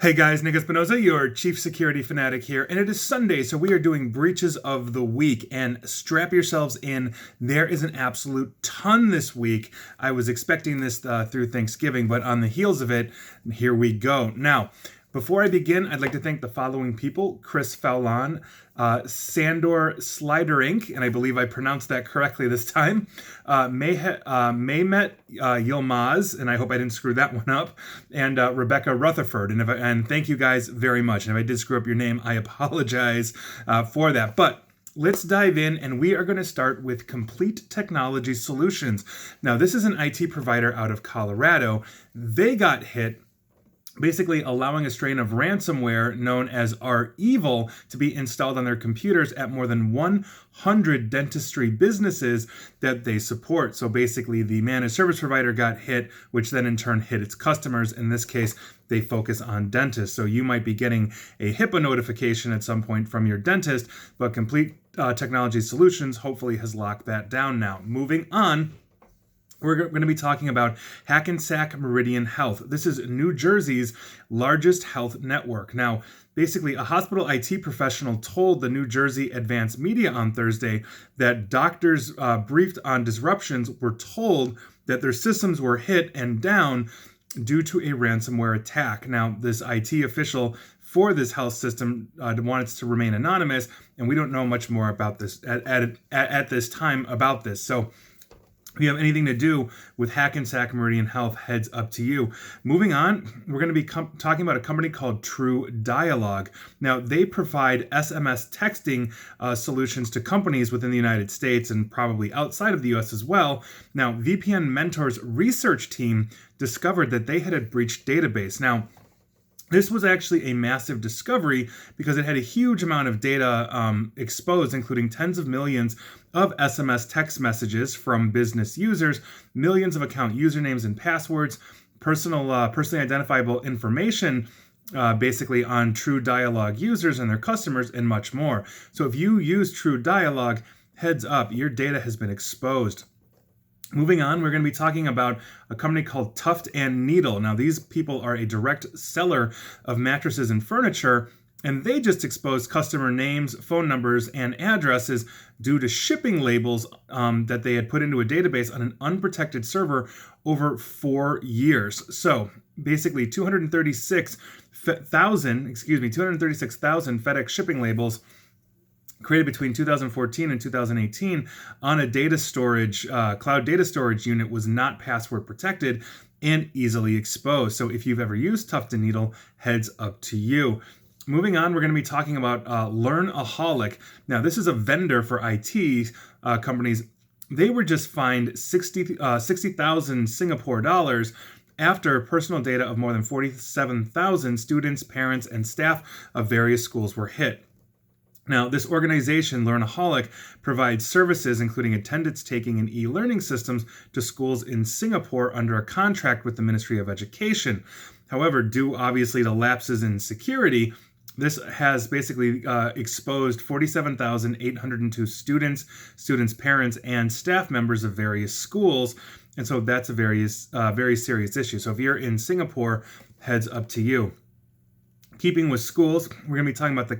Hey guys, Nick Espinoza, your chief security fanatic here, and it is Sunday, so we are doing breaches of the week. And strap yourselves in, there is an absolute ton this week. I was expecting this through Thanksgiving, but on the heels of it, here we go. Now, before I begin, I'd like to thank the following people: Chris Fowlon, Sandor Slider Inc., and I believe I pronounced that correctly this time, Mehmet Yilmaz, and I hope I didn't screw that one up, and Rebecca Rutherford. And thank you guys very much. And if I did screw up your name, I apologize for that. But let's dive in, and we are going to start with Complete Technology Solutions. Now, this is an IT provider out of Colorado. They got hit, basically allowing a strain of ransomware known as REvil to be installed on their computers at more than 100 dentistry businesses that they support. So basically, the managed service provider got hit, which then in turn hit its customers. In this case, they focus on dentists. So you might be getting a HIPAA notification at some point from your dentist, but Complete Technology Solutions hopefully has locked that down now. Moving on, we're going to be talking about Hackensack Meridian Health. This is New Jersey's largest health network. Now, basically, a hospital IT professional told the New Jersey Advanced Media on Thursday that doctors briefed on disruptions were told that their systems were hit and down due to a ransomware attack. Now, this IT official for this health system wants to remain anonymous, and we don't know much more about this at this time about this. So, if you have anything to do with Hackensack Meridian Health, heads up to you. Moving on, we're going to be talking about a company called True Dialogue. Now, they provide SMS texting solutions to companies within the United States and probably outside of the US as well. Now, VPN Mentor's research team discovered that they had a breached database. Now, this was actually a massive discovery because it had a huge amount of data exposed, including tens of millions of SMS text from business users, millions of account usernames and passwords, personally identifiable information, basically on True Dialogue users and their customers, and much more. So if you use True Dialogue, heads up, your data has been exposed. Moving on, we're going to be talking about a company called Tuft and Needle. Now, these people are a direct seller of mattresses and furniture, and they just exposed customer names, phone numbers, and addresses due to shipping labels that they had put into a database on an unprotected server over 4 years. So basically 236,000 FedEx shipping labels created between 2014 and 2018 on a data storage, cloud data storage unit was not password protected and easily exposed. So if you've ever used Tuft and Needle, heads up to you. Moving on, we're going to be talking about Learnaholic. Now, this is a vendor for IT companies. They were just fined 60,000 Singapore dollars after personal data of more than 47,000 students, parents, and staff of various schools were hit. Now, this organization, Learnaholic, provides services including attendance taking and e-learning systems to schools in Singapore under a contract with the Ministry of Education. However, due obviously to lapses in security, this has basically exposed 47,802 students, parents, and staff members of various schools. And so that's a very serious issue. So if you're in Singapore, heads up to you. Keeping with schools, we're going to be talking about the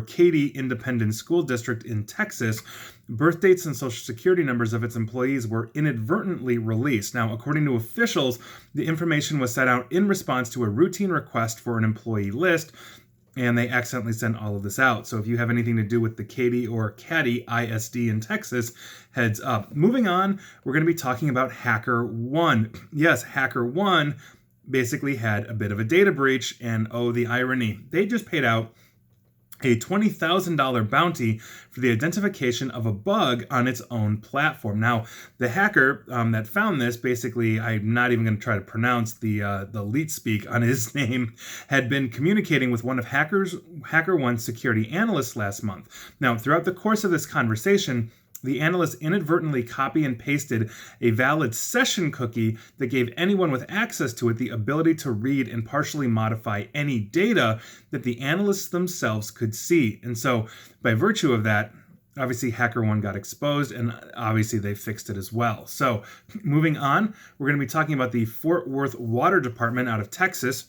Katy Independent School District in Texas. Birth dates and social security numbers of its employees were inadvertently released. Now, according to officials, the information was set out in response to a routine request for an employee list, and they accidentally sent all of this out. So if you have anything to do with the Katy ISD in Texas, heads up. Moving on, we're going to be talking about HackerOne. Yes, HackerOne basically had a bit of a data breach, and oh, the irony. They just paid out a $20,000 bounty for the identification of a bug on its own platform. Now, the hacker that found this, basically, I'm not even going to try to pronounce the leet speak on his name, had been communicating with one of HackerOne's security analysts last month. Now, throughout the course of this conversation, the analyst inadvertently copy and pasted a valid session cookie that gave anyone with access to it the ability to read and partially modify any data that the analysts themselves could see. And so, by virtue of that, obviously HackerOne got exposed, and obviously they fixed it as well. So, moving on, we're going to be talking about the Fort Worth Water Department out of Texas.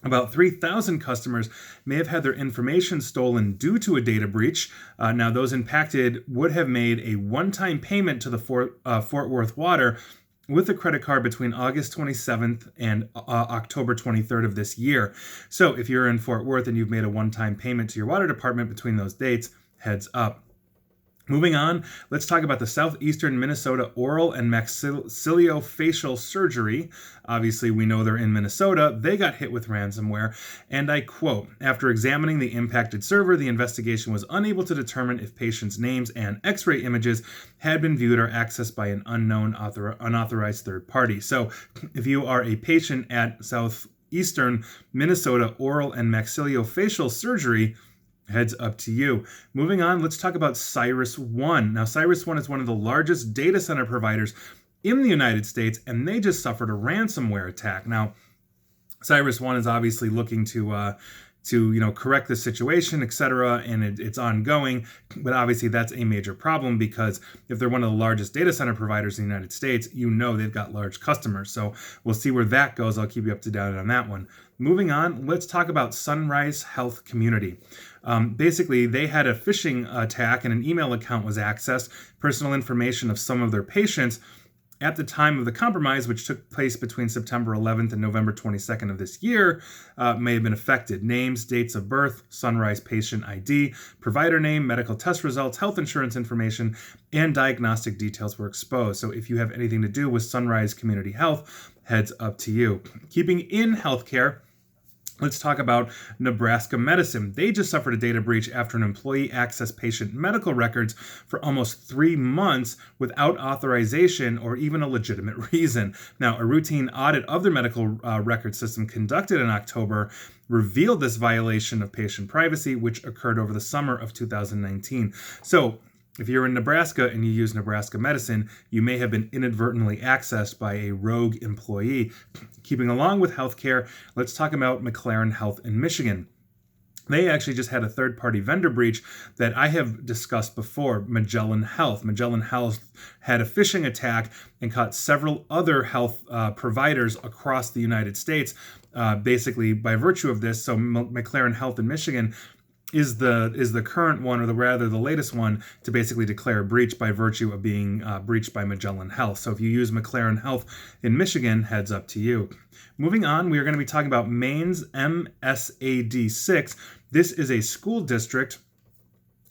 About 3,000 customers may have had their information stolen due to a data breach. Now, those impacted would have made a one-time payment to the Fort Worth Water with a credit card between August 27th and October 23rd of this year. So if you're in Fort Worth and you've made a one-time payment to your water department between those dates, heads up. Moving on, let's talk about the Southeastern Minnesota Oral and Maxillofacial Surgery. Obviously, we know they're in Minnesota. They got hit with ransomware. And I quote, "After examining the impacted server, the investigation was unable to determine if patients' names and x-ray images had been viewed or accessed by an unknown unauthorized third party." So if you are a patient at Southeastern Minnesota Oral and Maxillofacial Surgery, heads up to you. Moving on, let's talk about CyrusOne. Now, CyrusOne is one of the largest data center providers in the United States, and they just suffered a ransomware attack. Now, CyrusOne is obviously looking to correct the situation, etc., and it's ongoing. But obviously, that's a major problem because if they're one of the largest data center providers in the United States, they've got large customers. So we'll see where that goes. I'll keep you up to date on that one. Moving on, let's talk about Sunrise Health Community. Basically, they had a phishing attack and an email account was accessed. Personal information of some of their patients at the time of the compromise, which took place between September 11th and November 22nd of this year, may have been affected. Names, dates of birth, Sunrise patient ID, provider name, medical test results, health insurance information, and diagnostic details were exposed. So if you have anything to do with Sunrise Community Health, heads up to you. Keeping in healthcare, let's talk about Nebraska Medicine. They just suffered a data breach after an employee accessed patient medical records for almost 3 months without authorization or even a legitimate reason. Now, a routine audit of their medical record system conducted in October revealed this violation of patient privacy, which occurred over the summer of 2019. So, if you're in Nebraska and you use Nebraska Medicine, you may have been inadvertently accessed by a rogue employee. Keeping along with healthcare, let's talk about McLaren Health in Michigan. They actually just had a third-party vendor breach that I have discussed before, Magellan Health. Magellan Health had a phishing attack and caught several other health providers across the United States, basically by virtue of this. So McLaren Health in Michigan is the current one, or the latest one, to basically declare a breach by virtue of being breached by Magellan Health. So if you use McLaren Health in Michigan, heads up to you. Moving on, we are going to be talking about Maine's MSAD 6. This is a school district,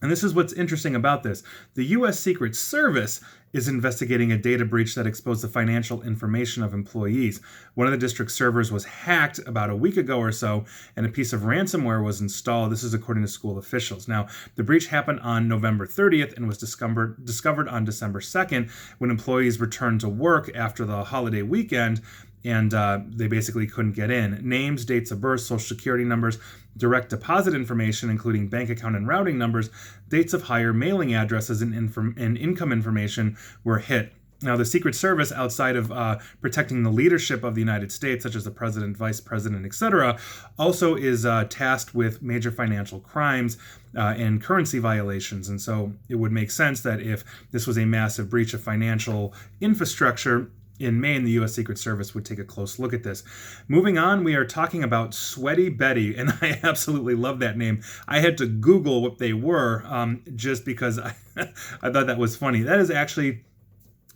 and this is what's interesting about this. The U.S. Secret Service is investigating a data breach that exposed the financial information of employees. One of the district's servers was hacked about a week ago or so, and a piece of ransomware was installed. This is according to school officials. Now, the breach happened on November 30th and was discovered on December 2nd when employees returned to work after the holiday weekend, and they basically couldn't get in. Names, dates of birth, social security numbers, direct deposit information, including bank account and routing numbers, dates of hire, mailing addresses, and income information were hit. Now, the Secret Service, outside of protecting the leadership of the United States, such as the president, vice president, etc., also is tasked with major financial crimes and currency violations. And so it would make sense that if this was a massive breach of financial infrastructure in Maine, the U.S. Secret Service would take a close look at this. Moving on, we are talking about Sweaty Betty, and I absolutely love that name. I had to Google what they were just because I thought that was funny. That is actually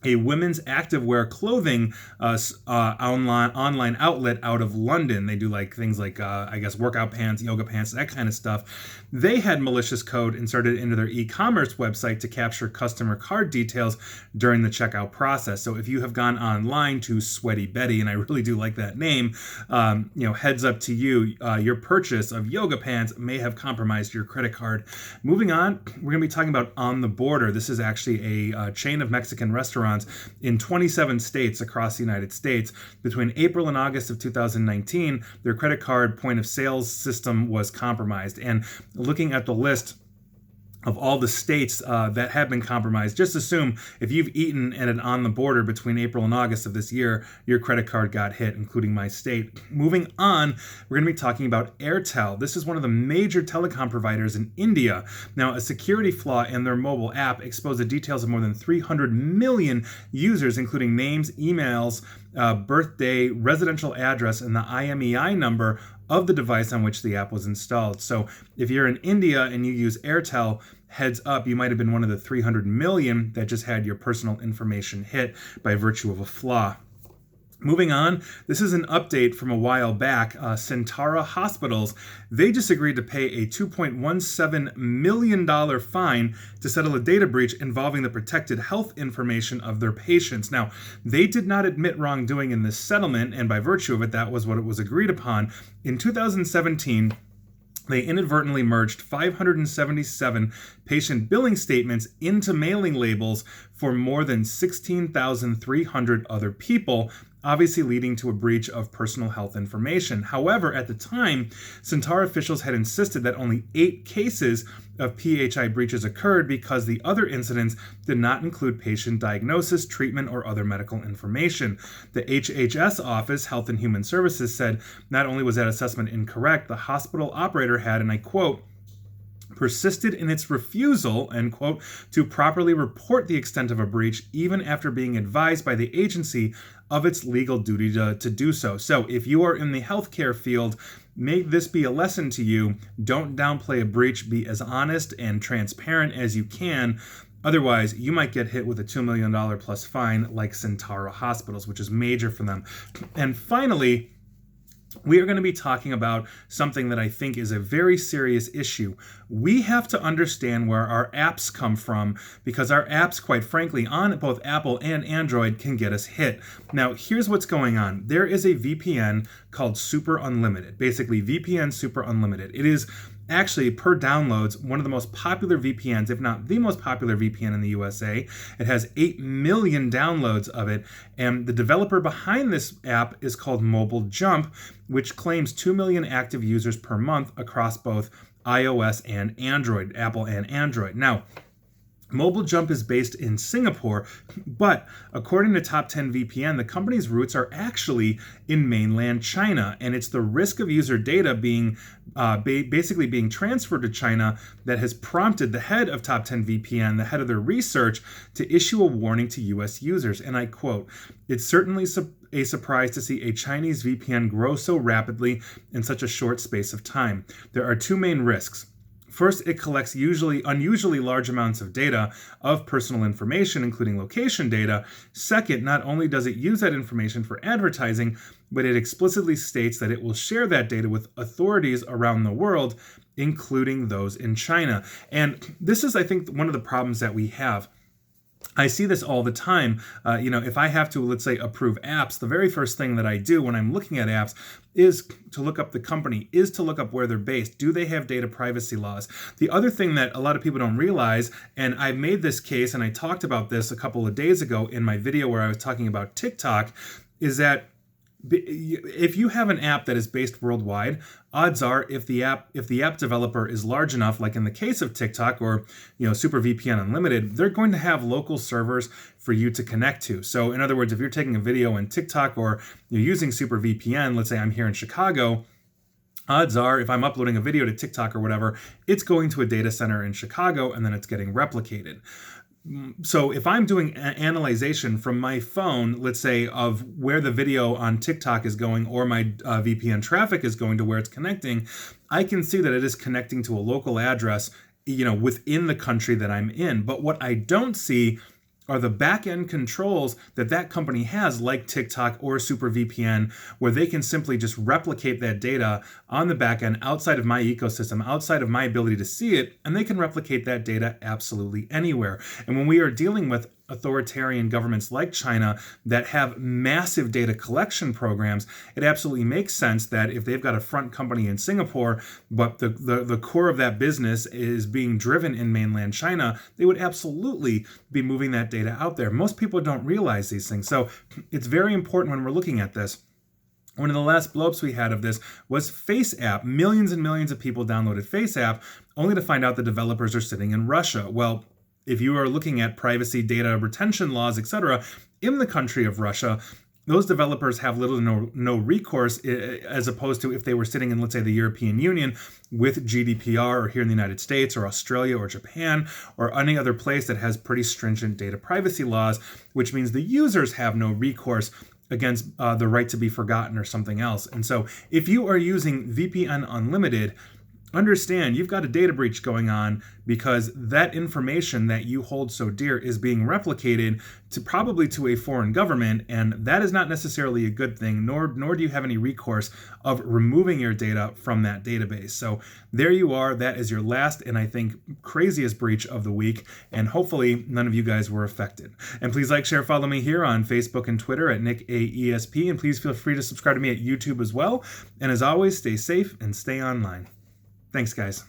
a women's activewear clothing online outlet out of London. They do things like workout pants, yoga pants, that kind of stuff. They had malicious code inserted into their e-commerce website to capture customer card details during the checkout process. So if you have gone online to Sweaty Betty, and I really do like that name, heads up to you. Your purchase of yoga pants may have compromised your credit card. Moving on, we're going to be talking about On the Border. This is actually a chain of Mexican restaurants in 27 states across the United States. Between April and August of 2019, their credit card point of sales system was compromised. And looking at the list of all the states that have been compromised, just assume if you've eaten at an On the Border between April and August of this year, your credit card got hit, including my state. Moving on, we're going to be talking about Airtel. This is one of the major telecom providers in India. Now, a security flaw in their mobile app exposed the details of more than 300 million users, including names, emails, birthday, residential address, and the IMEI number of the device on which the app was installed. So if you're in India and you use Airtel, heads up, you might have been one of the 300 million that just had your personal information hit by virtue of a flaw. Moving on, this is an update from a while back. Centara Hospitals, they just agreed to pay a $2.17 million fine to settle a data breach involving the protected health information of their patients. Now, they did not admit wrongdoing in this settlement, and by virtue of it, that was what it was agreed upon. In 2017, they inadvertently merged 577 patient billing statements into mailing labels for more than 16,300 other people, obviously leading to a breach of personal health information. However, at the time, Centara officials had insisted that only 8 cases of PHI breaches occurred because the other incidents did not include patient diagnosis, treatment, or other medical information. The HHS office, Health and Human Services, said not only was that assessment incorrect, the hospital operator had, and I quote, persisted in its refusal, end quote, to properly report the extent of a breach, even after being advised by the agency of its legal duty to do so. So if you are in the healthcare field, may this be a lesson to you. Don't downplay a breach. Be as honest and transparent as you can. Otherwise, you might get hit with a $2 million plus fine like Centara Hospitals, which is major for them. And finally, we are going to be talking about something that I think is a very serious issue. We have to understand where our apps come from, because our apps, quite frankly, on both Apple and Android can get us hit. Now, here's what's going on. There is a VPN called Super Unlimited, basically VPN Super Unlimited. It is actually, per downloads, one of the most popular VPNs, if not the most popular VPN in the USA. It has 8 million downloads of it, and the developer behind this app is called Mobile Jump, which claims 2 million active users per month across both iOS and Android, Apple and Android. Now, Mobile Jump is based in Singapore, but according to Top 10 VPN, the company's roots are actually in mainland China, and it's the risk of user data being basically being transferred to China that has prompted the head of Top 10 VPN, the head of their research, to issue a warning to US users, and I quote, "It's certainly a surprise to see a Chinese VPN grow so rapidly in such a short space of time. There are 2 main risks. First, it collects unusually large amounts of data of personal information, including location data. Second, not only does it use that information for advertising, but it explicitly states that it will share that data with authorities around the world, including those in China." And this is, I think, one of the problems that we have. I see this all the time. If I have to, let's say, approve apps, the very first thing that I do when I'm looking at apps is to look up the company, is to look up where they're based. Do they have data privacy laws? The other thing that a lot of people don't realize, and I made this case and I talked about this a couple of days ago in my video where I was talking about TikTok, is that if you have an app that is based worldwide, odds are if the app developer is large enough, like in the case of TikTok or Super VPN Unlimited, they're going to have local servers for you to connect to. So in other words, if you're taking a video in TikTok or you're using Super VPN, let's say I'm here in Chicago, odds are if I'm uploading a video to TikTok or whatever, it's going to a data center in Chicago and then it's getting replicated. So if I'm doing analyzation from my phone, let's say, of where the video on TikTok is going or my VPN traffic is going to where it's connecting, I can see that it is connecting to a local address, within the country that I'm in. But what I don't see are the back-end controls that company has, like TikTok or SuperVPN, where they can simply just replicate that data on the back end outside of my ecosystem, outside of my ability to see it, and they can replicate that data absolutely anywhere. And when we are dealing with authoritarian governments like China that have massive data collection programs, it absolutely makes sense that if they've got a front company in Singapore, but the core of that business is being driven in mainland China, they would absolutely be moving that data out there. Most people don't realize these things. So it's very important when we're looking at this. One of the last blowups we had of this was Face App. Millions and millions of people downloaded Face App, only to find out the developers are sitting in Russia. Well, if you are looking at privacy, data retention laws, etc., in the country of Russia, those developers have little to no recourse, as opposed to if they were sitting in, let's say, the European Union with GDPR, or here in the United States or Australia or Japan or any other place that has pretty stringent data privacy laws, which means the users have no recourse against the right to be forgotten or something else. And so if you are using VPN Unlimited, understand you've got a data breach going on because that information that you hold so dear is being replicated to probably to a foreign government, and that is not necessarily a good thing, nor do you have any recourse of removing your data from that database. So there you are. That is your last and I think craziest breach of the week, and hopefully none of you guys were affected. And please like, share, follow me here on Facebook and Twitter at NickAESP, and please feel free to subscribe to me at YouTube as well. And as always, stay safe and stay online. Thanks, guys.